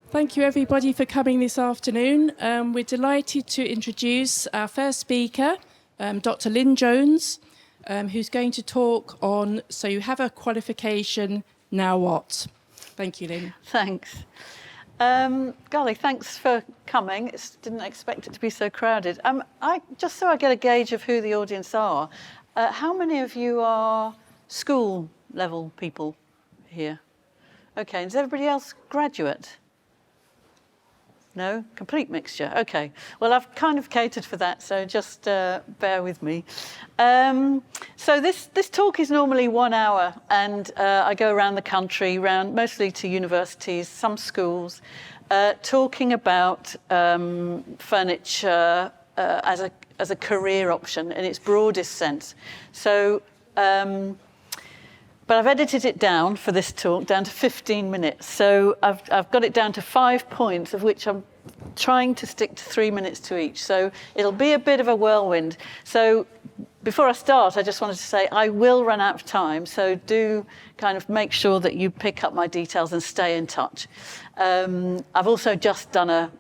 Thank you everybody for coming this afternoon. We're delighted to introduce our first speaker, Dr. Lynn Jones, who's going to talk on So You Have a Qualification, Now What? Thank you, Lynn. Thanks. Golly, thanks for coming. Didn't expect it to be so crowded. Just so I get a gauge of who the audience are, how many of you are school level people here? Okay, and is everybody else graduate? No? Complete mixture. Okay. Well, I've kind of catered for that, so just bear with me. So this talk is normally 1 hour, and I go around the country, mostly to universities, some schools, talking about furniture as a career option in its broadest sense. So, but I've edited it down for this talk, down to 15 minutes. So I've got it down to 5 points, of which I'm trying to stick to 3 minutes to each. So it'll be a bit of a whirlwind. So before I start, I just wanted to say I will run out of time. So do kind of make sure that you pick up my details and stay in touch. I've also just done a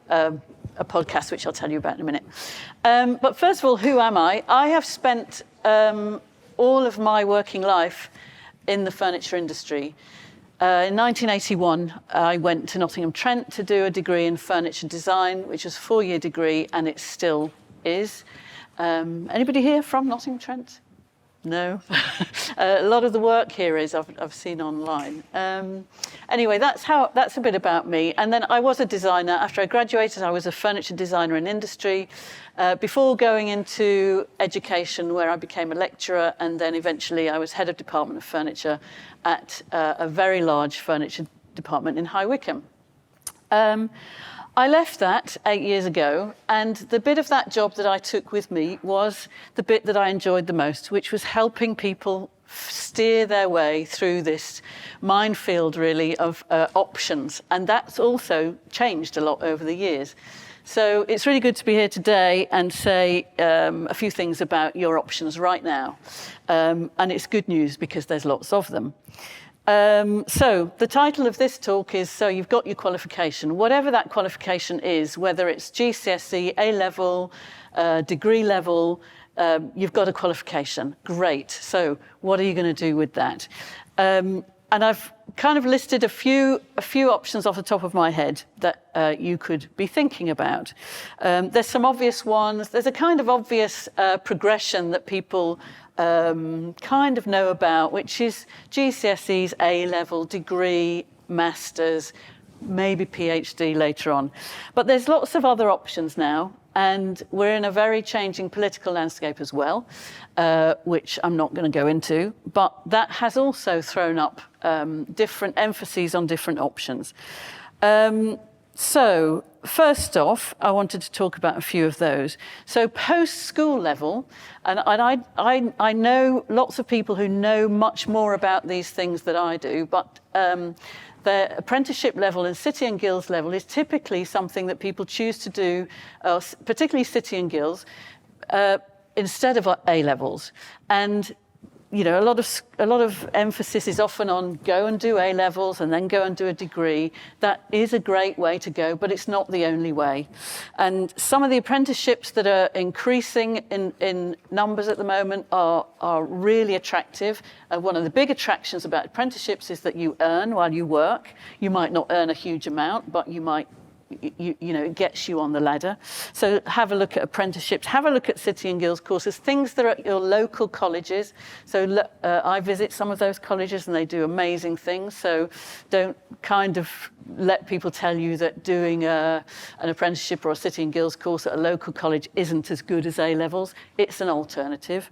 podcast, which I'll tell you about in a minute. But first of all, who am I? I have spent all of my working life in the furniture industry. In 1981, I went to Nottingham Trent to do a degree in furniture design, which was a 4-year degree, and it still is. Anybody here from Nottingham Trent? No? A lot of the work here is I've seen online. Anyway, that's a bit about me. And then I was a designer. After I graduated, I was a furniture designer in industry, before going into education, where I became a lecturer, and then eventually I was head of department of furniture at a very large furniture department in High Wycombe. I left that 8 years ago, and the bit of that job that I took with me was the bit that I enjoyed the most, which was helping people steer their way through this minefield, really, of options. And that's also changed a lot over the years. So it's really good to be here today and say a few things about your options right now. And it's good news because there's lots of them. So the title of this talk is So You've Got Your Qualification. Whatever that qualification is, whether it's GCSE, A-level, degree level, you've got a qualification. Great. So what are you going to do with that? And I've kind of listed a few options off the top of my head that you could be thinking about. There's some obvious ones. There's a kind of obvious progression that people kind of know about, which is GCSEs, A-level, degree, masters, maybe PhD later on. But there's lots of other options now, and we're in a very changing political landscape as well, which I'm not going to go into, but that has also thrown up different emphases on different options. So first off, I wanted to talk about a few of those. So post-school level, and I know lots of people who know much more about these things than I do, but the apprenticeship level and City and Guilds level is typically something that people choose to do, particularly City and Guilds, instead of A-levels. And you know, a lot of emphasis is often on go and do A-levels and then go and do a degree. That is a great way to go, but it's not the only way. And some of the apprenticeships that are increasing in numbers at the moment are really attractive. One of the big attractions about apprenticeships is that you earn while you work. You might not earn a huge amount, but you might you know, it gets you on the ladder. So have a look at apprenticeships, have a look at City and Guilds courses, things that are at your local colleges. So I visit some of those colleges and they do amazing things. So don't kind of let people tell you that doing an apprenticeship or a City and Guilds course at a local college isn't as good as A-levels. It's an alternative.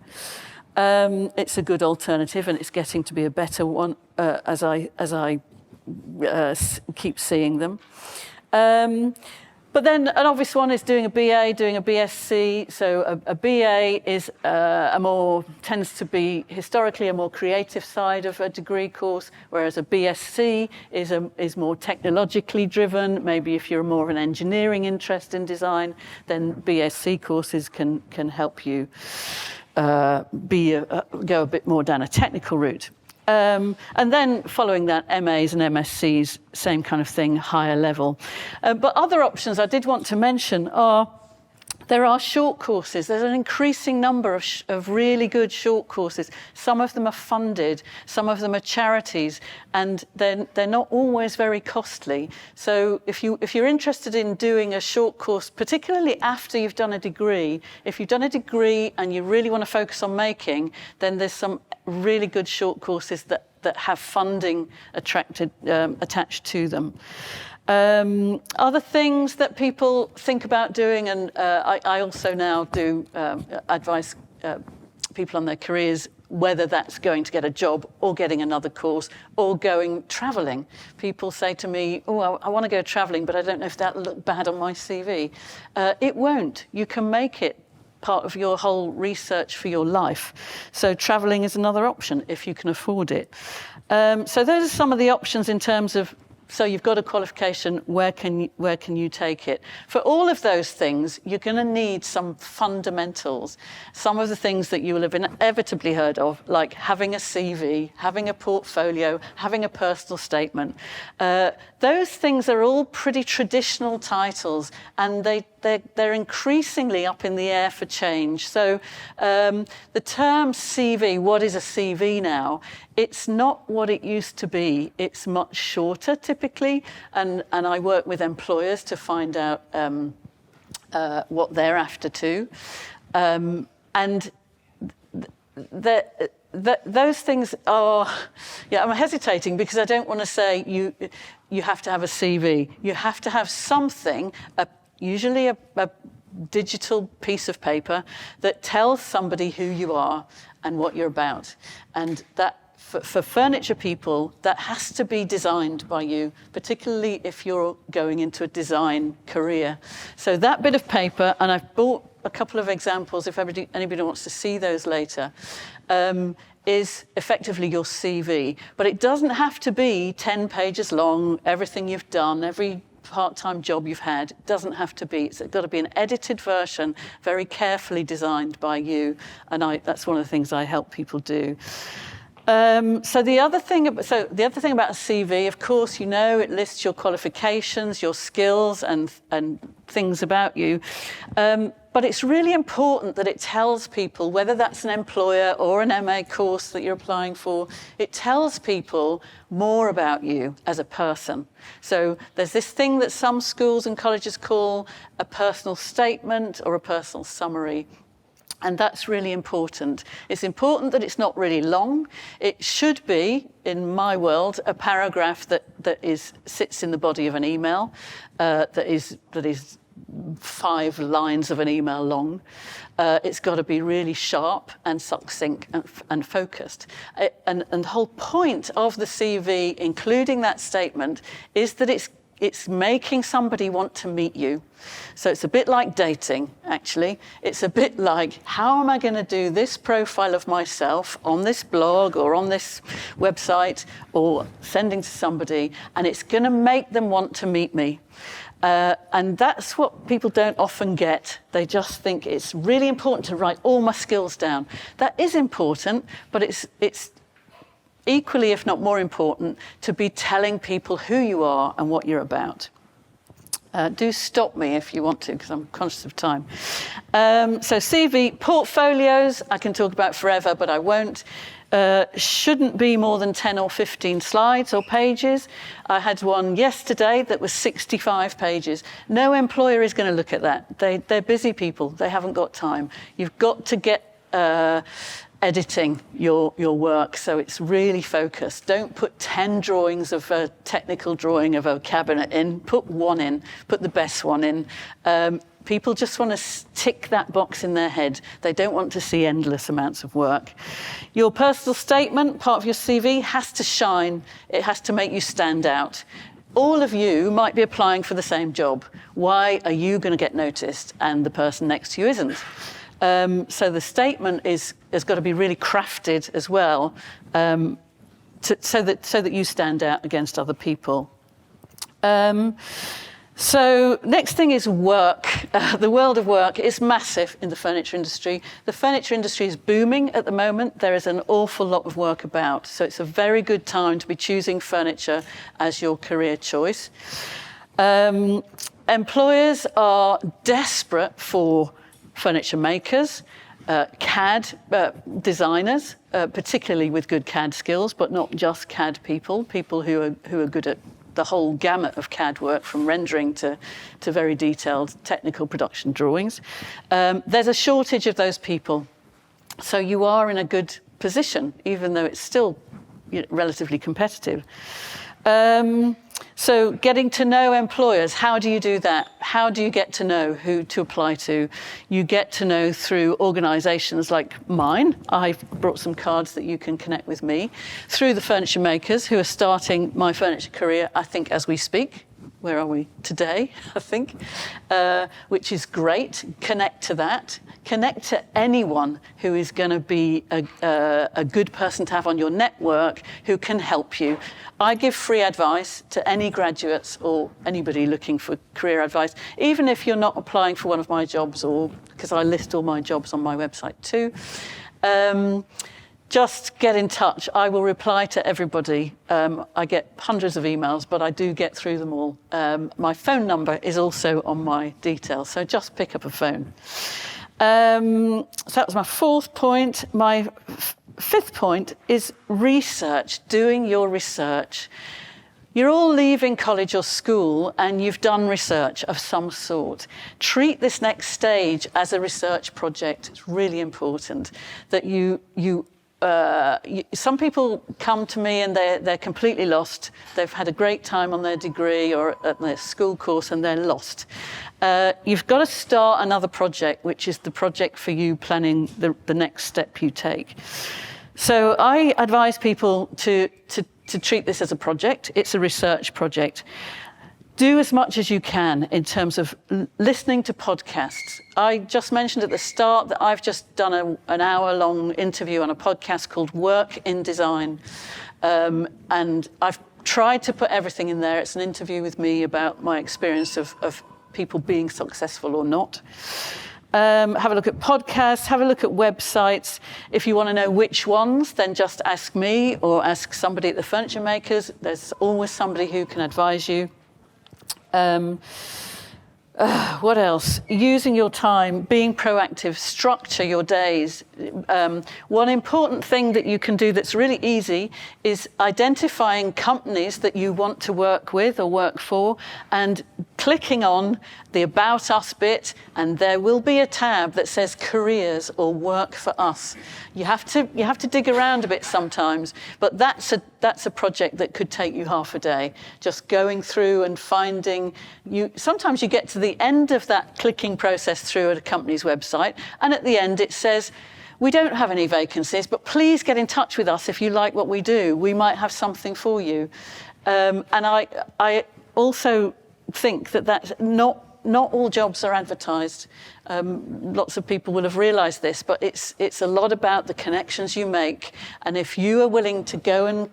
It's a good alternative, and it's getting to be a better one as I keep seeing them. But then an obvious one is doing a BA, doing a BSc. So a BA is tends to be historically a more creative side of a degree course, whereas a BSc is more technologically driven. Maybe if you're more of an engineering interest in design, then BSc courses can help you go a bit more down a technical route. And then following that, MAs and MScs, same kind of thing, higher level. But other options I did want to mention are, there are short courses. There's an increasing number of really good short courses. Some of them are funded, some of them are charities, and they're not always very costly. So if you're interested in doing a short course, particularly after you've done a degree, if you've done a degree and you really want to focus on making, then there's some really good short courses that have funding attached to them. Other things that people think about doing, and I also now do advise people on their careers, whether that's going to get a job or getting another course or going travelling. People say to me, oh, I want to go travelling, but I don't know if that'll look bad on my CV. It won't. You can make it part of your whole research for your life. So travelling is another option if you can afford it. So those are some of the options in terms of, so you've got a qualification, where can you take it? For all of those things, you're going to need some fundamentals. Some of the things that you will have inevitably heard of, like having a CV, having a portfolio, having a personal statement. Those things are all pretty traditional titles, and they're increasingly up in the air for change. So the term CV, what is a CV now? It's not what it used to be. It's much shorter typically, and I work with employers to find out what they're after too. And those things are, I'm hesitating because I don't want to say you have to have a CV. You have to have something, usually a digital piece of paper that tells somebody who you are and what you're about. And that, for furniture people, that has to be designed by you, particularly if you're going into a design career. So that bit of paper, and I've bought a couple of examples if anybody wants to see those later, is effectively your CV. But it doesn't have to be 10 pages long, everything you've done, every part-time job you've had. It doesn't have to be. It's got to be an edited version, very carefully designed by you. And that's one of the things I help people do. So the other thing about a CV, of course, it lists your qualifications, your skills, and things about you. But it's really important that it tells people, whether that's an employer or an MA course that you're applying for, it tells people more about you as a person. So there's this thing that some schools and colleges call a personal statement or a personal summary. And that's really important. It's important that it's not really long. It should be, in my world, a paragraph that sits in the body of an email, that is 5 lines of an email long. It's got to be really sharp and succinct and focused. And the whole point of the CV, including that statement, is that it's making somebody want to meet you. So it's a bit like dating, actually. It's a bit like, how am I going to do this profile of myself on this blog or on this website or sending to somebody, and it's going to make them want to meet me. And that's what people don't often get. They just think it's really important to write all my skills down. That is important, but it's equally, if not more important, to be telling people who you are and what you're about. Do stop me if you want to, because I'm conscious of time. So CV, portfolios, I can talk about forever, but I won't. Shouldn't be more than 10 or 15 slides or pages. I had one yesterday that was 65 pages. No employer is going to look at that. They're busy people. They haven't got time. You've got to get editing your work so it's really focused. Don't put 10 drawings of a technical drawing of a cabinet in. Put one in. Put the best one in. People just want to tick that box in their head. They don't want to see endless amounts of work. Your personal statement, part of your CV, has to shine. It has to make you stand out. All of you might be applying for the same job. Why are you going to get noticed and the person next to you isn't? So the statement has got to be really crafted as well, so that you stand out against other people. So next thing is work. The world of work is massive in the furniture industry. The furniture industry is booming at the moment. There is an awful lot of work about. So it's a very good time to be choosing furniture as your career choice. Employers are desperate for furniture makers, CAD designers, particularly with good CAD skills, but not just CAD people who are good at the whole gamut of CAD work, from rendering to very detailed technical production drawings. There's a shortage of those people. So you are in a good position, even though it's still relatively competitive. So getting to know employers, how do you do that? How do you get to know who to apply to? You get to know through organisations like mine. I've brought some cards that you can connect with me. Through the furniture makers who are starting my furniture career, I think, as we speak. Where are we? Today, I think, which is great. Connect to that. Connect to anyone who is going to be a good person to have on your network who can help you. I give free advice to any graduates or anybody looking for career advice, even if you're not applying for one of my jobs, or because I list all my jobs on my website too. Just get in touch. I will reply to everybody. I get hundreds of emails, but I do get through them all. My phone number is also on my details, so just pick up a phone. So that was my fourth point. My fifth point is research, doing your research. You're all leaving college or school and you've done research of some sort. Treat this next stage as a research project. It's really important that some people come to me and they're completely lost. They've had a great time on their degree or at their school course and they're lost. You've got to start another project, which is the project for you planning the next step you take. So I advise people to treat this as a project. It's a research project. Do as much as you can in terms of listening to podcasts. I just mentioned at the start that I've just done an hour-long interview on a podcast called Work in Design. And I've tried to put everything in there. It's an interview with me about my experience of people being successful or not. Have a look at podcasts, have a look at websites. If you want to know which ones, then just ask me or ask somebody at the furniture makers. There's always somebody who can advise you. What else? Using your time, being proactive, structure your days. One important thing that you can do that's really easy is identifying companies that you want to work with or work for and clicking on the About Us bit, and there will be a tab that says Careers or Work for Us. You have to dig around a bit sometimes, but that's a project that could take you half a day. Just going through and finding sometimes you get to the end of that clicking process through a company's website, and at the end it says, we don't have any vacancies, but please get in touch with us if you like what we do. We might have something for you. And I also think that's not all jobs are advertised. Lots of people will have realised this, but it's a lot about the connections you make. And if you are willing to go and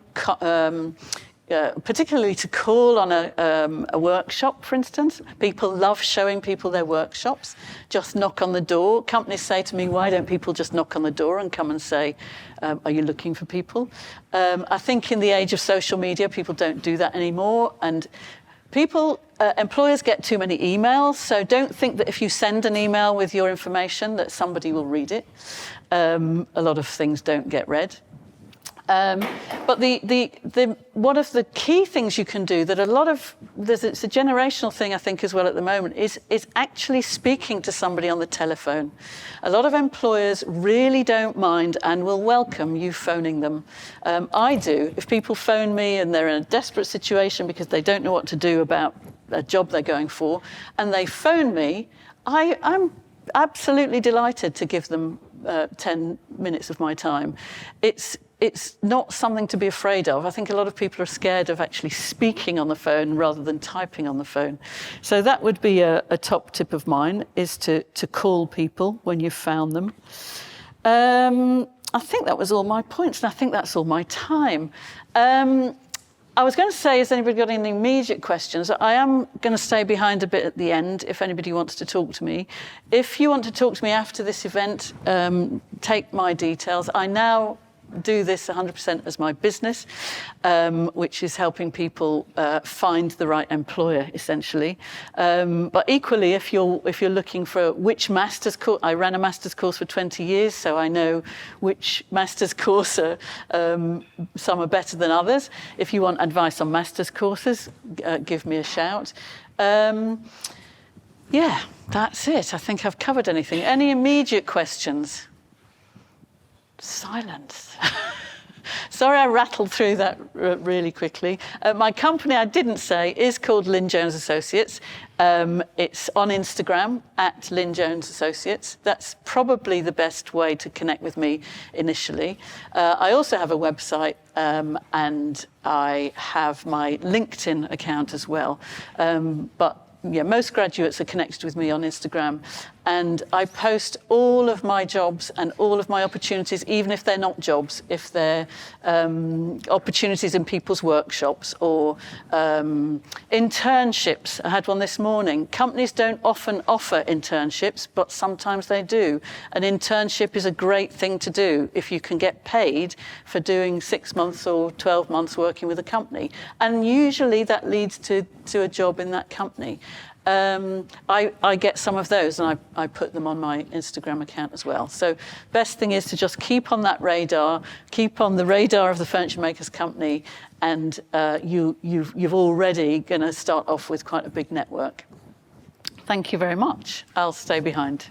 particularly to call on a workshop, for instance. People love showing people their workshops. Just knock on the door. Companies say to me, why don't people just knock on the door and come and say, are you looking for people? I think in the age of social media, people don't do that anymore. And employers get too many emails, so don't think that if you send an email with your information that somebody will read it. A lot of things don't get read. But one of the key things you can do that it's a generational thing I think as well at the moment is actually speaking to somebody on the telephone. A lot of employers really don't mind and will welcome you phoning them. I do. If people phone me and they're in a desperate situation because they don't know what to do about a job they're going for, and they phone me, I'm absolutely delighted to give them 10 minutes of my time. It's not something to be afraid of. I think a lot of people are scared of actually speaking on the phone rather than typing on the phone. So that would be a top tip of mine, is to call people when you've found them. I think that was all my points, and I think that's all my time. I was going to say, has anybody got any immediate questions? I am going to stay behind a bit at the end if anybody wants to talk to me. If you want to talk to me after this event, take my details. I now do this 100% as my business, which is helping people find the right employer, essentially. But equally, if you're looking for which master's course, I ran a master's course for 20 years, so I know which master's course are, some are better than others. If you want advice on master's courses, give me a shout. Yeah, that's it. I think I've covered anything. Any immediate questions? Silence. Sorry, I rattled through that really quickly. My company, I didn't say, is called Lynn Jones Associates. It's on Instagram at Lynn Jones Associates. That's probably the best way to connect with me initially. I also have a website and I have my LinkedIn account as well. But yeah, most graduates are connected with me on Instagram, and I post all of my jobs and all of my opportunities, even if they're not jobs, if they're opportunities in people's workshops or internships. I had one this morning. Companies don't often offer internships, but sometimes they do. An internship is a great thing to do if you can get paid for doing 6 months or 12 months working with a company. And usually that leads to a job in that company. I get some of those and I put them on my Instagram account as well. So best thing is to just keep on that radar, keep on the radar of the Furniture Makers Company, and you've already going to start off with quite a big network. Thank you very much. I'll stay behind.